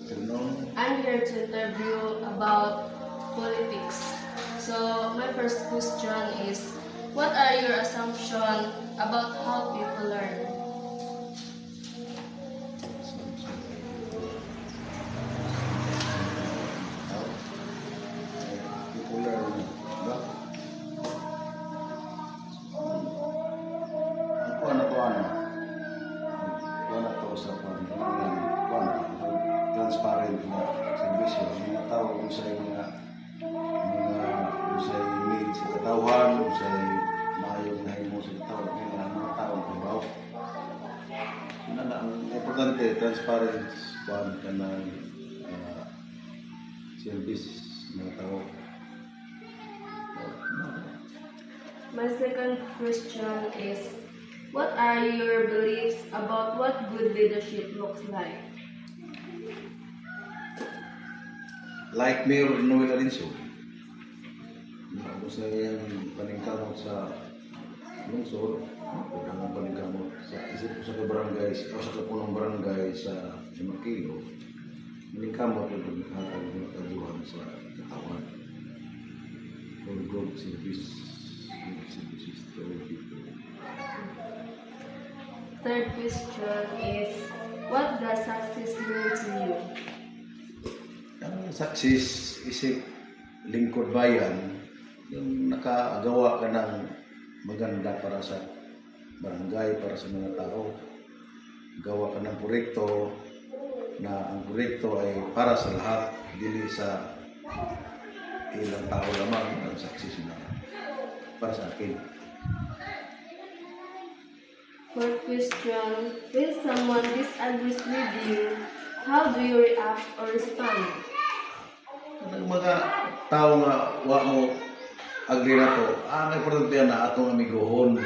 I'm here to interview about politics. So my first question is, what are your assumptions about how people learn? Popular ba? Ang kuha to sa transparent na servisyo. Ang mga tao kung sa kung sa need sa katawan, kung sa maayong nahimo sa katawan, ang mga tao trabaho. Ang importante, transparent ka ng service ng tao. My second question is, what are your beliefs about what good leadership looks like? Like Mayor Noel Arinso, gusto niya yung paningkamot sa lungsod, pagkakang paningkamot sa isip ko sa kabarangay, o sa kapunong barangay sa Makilo, paningkamot yung nakakag ng kaduhan sa katawan. For good services to all people. Third question is, what does success mean to you? Ang success, isip, lingkod bayan, yung nakagawa ka ng maganda para sa barangay, para sa mga tao. Gawa ka ng proyekto na ang proyekto ay para sa lahat, dili sa ilang tao lamang ang success na para sa akin. Fourth question, when someone disagrees with you, how do you react or respond? Ang mga tao nga wa mo agree na to, ang importante na atong amigohon,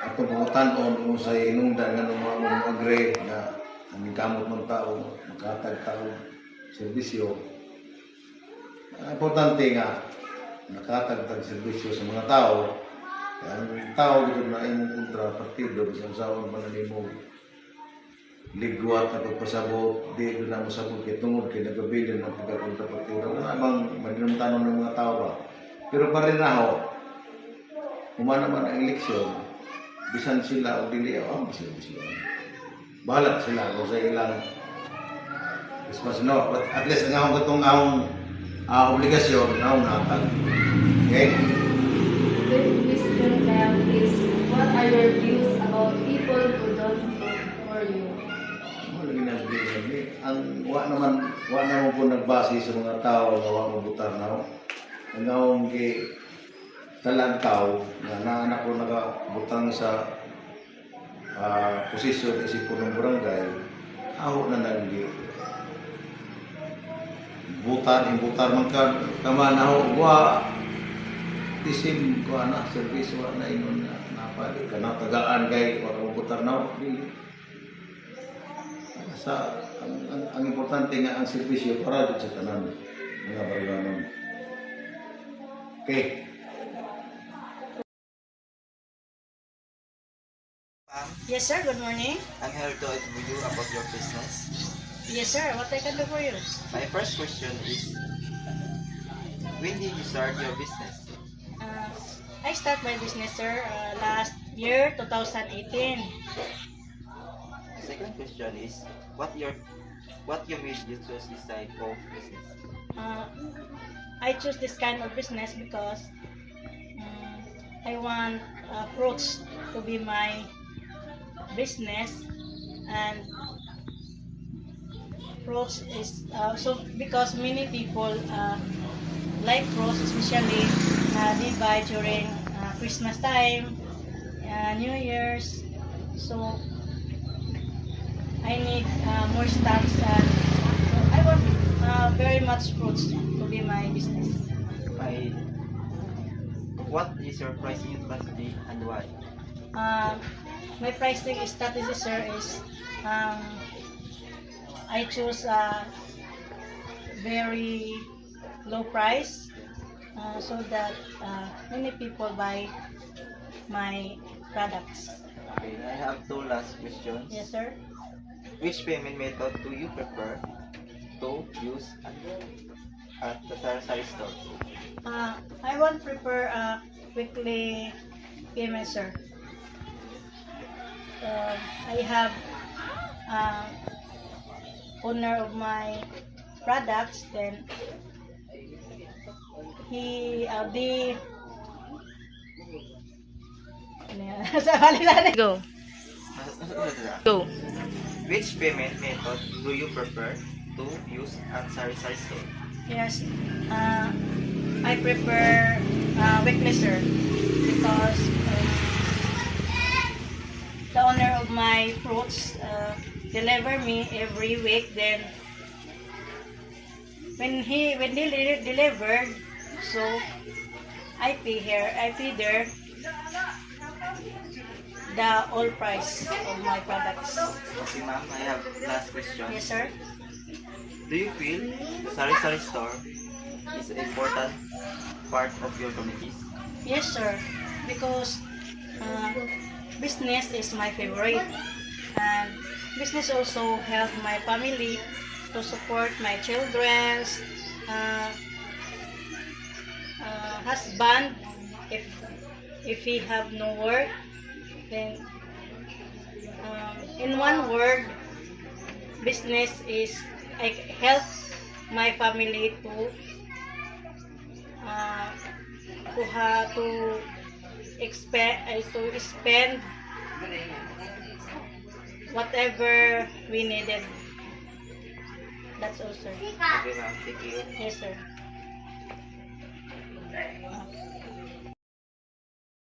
atong pangutan-on kung sa inungdan nga nung mga mong agree na ang kamot ng tao, makatag tao, serbisyo. Ang importante nga, nakatagtag serbisyo sa mga tao. Ang tao dito na imong kontra partido, bisang sawang pananimo ligwat na pagpasabot, di doon na masabot kay tungod kay nagabilin ng pagkakontra partido. Ano abang madinamtanon ng mga tao ba? Pero pa rin ako, humana naman ang eleksyon, bisan sila o dili, bisyo. Bahala sila kung sa ilang Christmas, no? But at least ang akong katong obligasyon na akong hatag. Okay? Fifth question now is, what are your views about people who don't vote for you? Ang wa naman po nagbase sa mga tao nga wa mabutar na. Ang akong talantaw na naanak ko nakabutang sa posisyon isip ng barangay, ako na nanggi. Butar man ka kamanaw wa isim ko ana service wa na ingon na napali ka na tagaan kay wa mabutar na dili. Sa ang importante nga ang serbisyo para sa tanan mga barangay. Okay. Yes, sir. Good morning. I'm here to interview you about your business. Yes, sir. What I can do for you? My first question is, when did you start your business? I start my business, sir, last year, 2018. The second question is, what you made you choose this type of business? I choose this kind of business because I want fruits to be my business, and fruits is because many people like fruits, especially they buy during Christmas time, New Year's. So I need more stocks, and I want very much fruits to be my business. What is your pricing strategy and why? My pricing strategy, sir, is I choose very low price so that many people buy my products. Okay, I have two last questions. Yes, sir. Which payment method do you prefer to use at the sari-sari store? I won't prefer weekly payment, sir. I have uh, owner of my products, then he the sa balikan. Go. Go. Which payment method do you prefer to use at sari-sari store? Yes, I prefer weekly, sir, because the owner of my fruits deliver me every week. Then when they delivered, so I pay there the all price of my products. Okay, ma'am, I have last question. Yes, sir. Do you feel the sari-sari store is an important part of your communities? Yes, sir. Because business is my favorite, and business also help my family to support my children's husband. If he have no work, then in one word, business is I help my family to spend whatever we needed. That's all, sir. Okay, ma'am, thank you. Yes, sir.